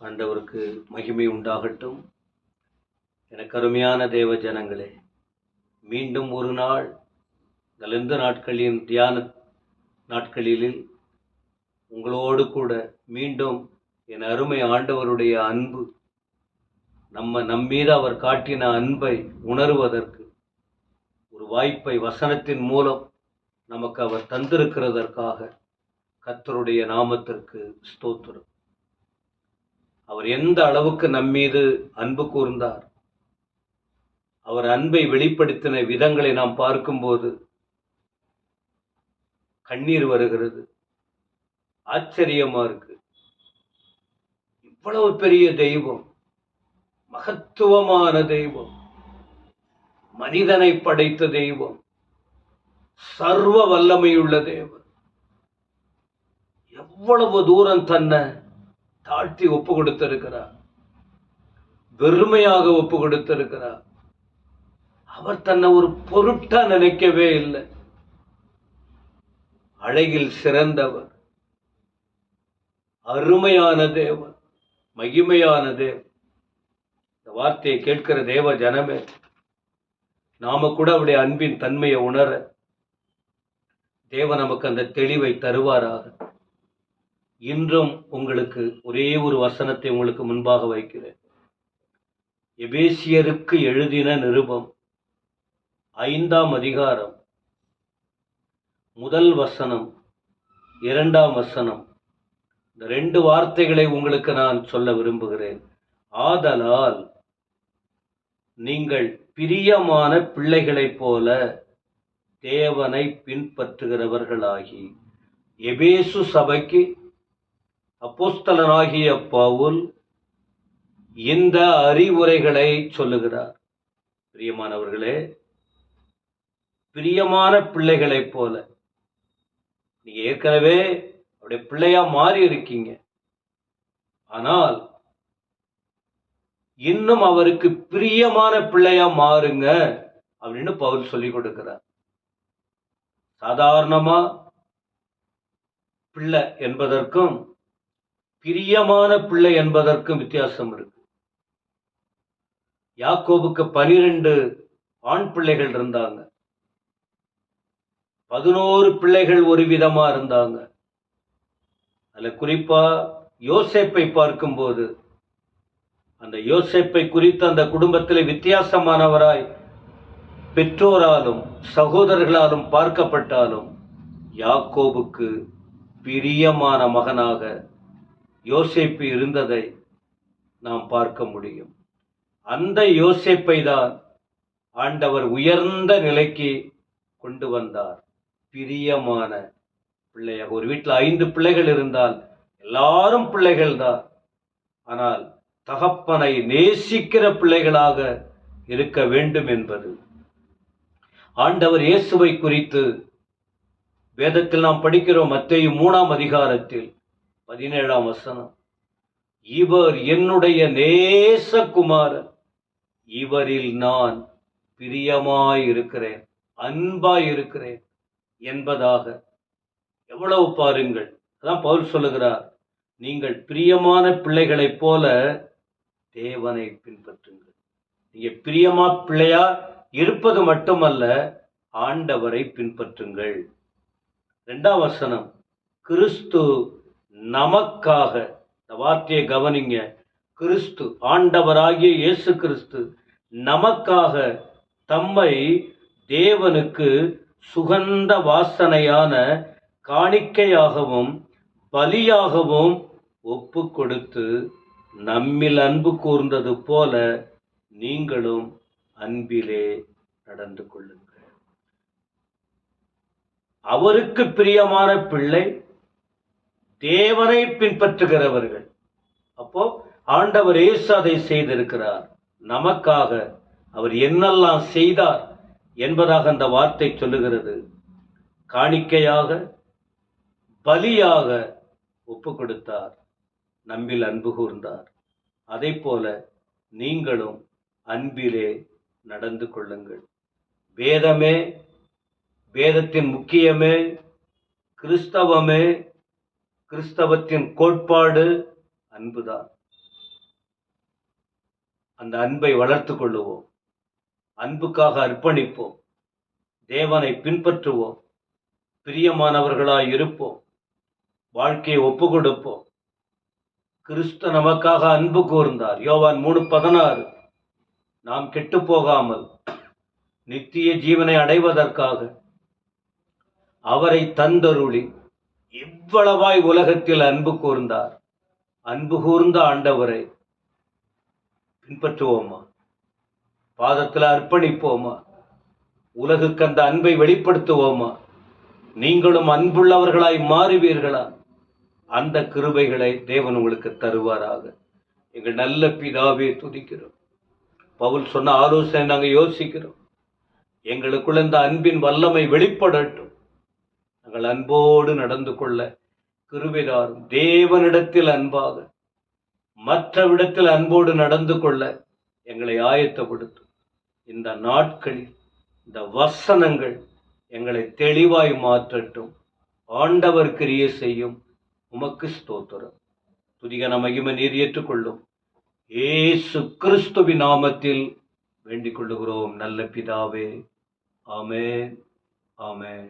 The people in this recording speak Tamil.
ஆண்டவருக்கு மகிமை உண்டாகட்டும். எனக்கு அருமையான தேவ ஜனங்களே, மீண்டும் ஒரு நாள் இந்த நாட்களின் தியான நாட்களில் உங்களோடு கூட மீண்டும் என் அருமை ஆண்டவருடைய அன்பு, நம்மீது அவர் காட்டின அன்பை உணர்வதற்கு ஒரு வாய்ப்பை வசனத்தின் மூலம் நமக்கு அவர் தந்திருக்கிறதற்காக கர்த்தருடைய நாமத்திற்கு ஸ்தோத்திரம். அவர் எந்த அளவுக்கு நம்மீது அன்பு கூர்ந்தார், அவர் அன்பை வெளிப்படுத்தின விதங்களை நாம் பார்க்கும்போது கண்ணீர் வருகிறது. ஆச்சரியமா இருக்கு. இவ்வளவு பெரிய தெய்வம், மகத்துவமான தெய்வம், மனிதனை படைத்த தெய்வம், சர்வ வல்லமையுள்ள தேவன் எவ்வளவு தூரம் தன்னை தாழ்த்தி ஒப்பு கொடுத்திருக்கிறார், வெறுமையாக ஒப்பு கொடுத்திருக்கிறார். அவர் தன்னை ஒரு பொருட்டா நினைக்கவே இல்லை. அழகில் சிறந்தவர், அருமையான தேவன், மகிமையான தேவன். இந்த வார்த்தையை கேட்கிற தேவ ஜனமே, நாம கூட அவருடைய அன்பின் தன்மையை உணர தேவன் நமக்கு அந்த தெளிவை தருவாராக. இன்றும் உங்களுக்கு ஒரே ஒரு வசனத்தை உங்களுக்கு முன்பாக வைக்கிறேன். எபேசியருக்கு எழுதின நிருபம் 5ஆம் அதிகாரம் 1 வசனம் 2ஆம் வசனம், இந்த 2 வார்த்தைகளை உங்களுக்கு நான் சொல்ல விரும்புகிறேன். ஆதலால் நீங்கள் பிரியமான பிள்ளைகளைப் போல தேவனை பின்பற்றுகிறவர்களாகி. எபேசு சபைக்கு அப்போஸ்தலனாகிய பவுல் இந்த அறிவுரைகளை சொல்லுகிறார். பிரியமானவர்களே, பிரியமான பிள்ளைகளைப் போல நீங்க ஏற்கனவே அவருடைய பிள்ளையா மாறி இருக்கீங்க. ஆனால் இன்னும் அவருக்கு பிரியமான பிள்ளையா மாறுங்க அப்படின்னு பவுல் சொல்லி கொடுக்கிறார். சாதாரணமா பிள்ளை என்பதற்கும் பிரியமான பிள்ளை என்பதற்கும் வித்தியாசம் இருக்கு. யாக்கோபுக்கு 12 ஆண் பிள்ளைகள் இருந்தாங்க, 11 பிள்ளைகள் ஒரு விதமா இருந்தாங்க. அதுல குறிப்பா யோசேப்பை பார்க்கும்போது, அந்த யோசேப்பை குறித்து அந்த குடும்பத்தில் வித்தியாசமானவராய் பெற்றோராலும் சகோதரர்களாலும் பார்க்கப்பட்டாலும் யாக்கோபுக்கு பிரியமான மகனாக யோசேப்பு இருந்ததை நாம் பார்க்க முடியும். அந்த யோசேப்பை தான் ஆண்டவர் உயர்ந்த நிலைக்கு கொண்டு வந்தார். பிரியமான பிள்ளையாக. ஒரு வீட்டில் 5 பிள்ளைகள் இருந்தால் எல்லாரும் பிள்ளைகள் தான், ஆனால் தகப்பனை நேசிக்கிற பிள்ளைகளாக இருக்க வேண்டும் என்பது. ஆண்டவர் இயேசுவை குறித்து வேதத்தில் நாம் படிக்கிறோம். மத்தேயு 3ஆம் அதிகாரத்தில் 17ஆம் வசனம், இவர் என்னுடைய நேசகுமாரன், இவரில் நான் பிரியமாயிருக்கிறேன், அன்பாயிருக்கிறேன் என்பதாக. எவ்வளவு பாருங்கள். அதான் பவுல் சொல்லுகிறார், நீங்கள் பிரியமான பிள்ளைகளைப் போல தேவனை பின்பற்றுங்கள். நீங்க பிரியமா பிள்ளையா இருப்பது மட்டுமல்ல, ஆண்டவரை பின்பற்றுங்கள். 2ஆம் வசனம், கிறிஸ்து நமக்காக. இந்த வார்த்தையை கவனிங்க. கிறிஸ்து, ஆண்டவராகிய இயேசு கிறிஸ்து நமக்காக தம்மை தேவனுக்கு சுகந்த வாசனையான காணிக்கையாகவும் பலியாகவும் ஒப்பு கொடுத்து நம்மில் அன்பு கூர்ந்தது போல நீங்களும் அன்பிலே நடந்து கொள்ளுங்கள். அவருக்கு பிரியமான பிள்ளை தேவனை பின்பற்றுகிறவர்கள். அப்போ ஆண்டவர் இயேசு அதை செய்திருக்கிறார். நமக்காக அவர் என்னெல்லாம் செய்தார் என்பதாக அந்த வார்த்தை சொல்லுகிறது. காணிக்கையாக பலியாக ஒப்பு கொடுத்தார், நம்மில் அன்பு கூர்ந்தார். அதை போல நீங்களும் அன்பிலே நடந்து கொள்ளுங்கள். வேதமே, வேதத்தின் முக்கியமே, கிறிஸ்தவமே, கிறிஸ்தவத்தின் கோட்பாடு அன்புதான். அந்த அன்பை வளர்த்து கொள்ளுவோம். அன்புக்காக அர்ப்பணிப்போம். தேவனை பின்பற்றுவோம். பிரியமானவர்களாய் இருப்போம். வாழ்க்கையை ஒப்பு கொடுப்போம். கிறிஸ்து நமக்காக அன்பு கூர்ந்தார். யோவான் 3:16. நாம் கெட்டு போகாமல் நித்திய ஜீவனை அடைவதற்காக அவரை தந்தருளி இவ்வளவாய் உலகத்தில் அன்பு கூர்ந்தார். அன்பு கூர்ந்த ஆண்டவரை பின்பற்றுவோமா? பாதத்தில் அர்ப்பணிப்போமா? உலகுக்கு அந்த அன்பை வெளிப்படுத்துவோமா? நீங்களும் அன்புள்ளவர்களாய் மாறுவீர்களா? அந்த கிருபைகளை தேவன் உங்களுக்கு தருவாராக. எங்கள் நல்ல பிதாவே, துதிக்கிறோம். பவுல் சொன்ன ஆலோசனை நாங்கள் யோசிக்கிறோம். எங்களுக்குள்ள இந்த அன்பின் வல்லமை வெளிப்படட்டும். நாங்கள் அன்போடு நடந்து கொள்ள கிருபைதாரும். தேவனிடத்தில் அன்பாக, மற்றவிடத்தில் அன்போடு நடந்து கொள்ள எங்களை ஆயத்தப்படுத்தும். இந்த நாட்களில் இந்த வசனங்கள் எங்களை தெளிவாய் மாற்றட்டும். ஆண்டவர் கிரியை செய்யும். உமக்கு ஸ்தோத்திரம். துதிகன மகிமை நீர் ஏற்றுக்கொள்ளும். இயேசு கிறிஸ்துவின் நாமத்தில் வேண்டிக் கொள்ளுகிறோம் நல்ல பிதாவே. ஆமென், ஆமென்.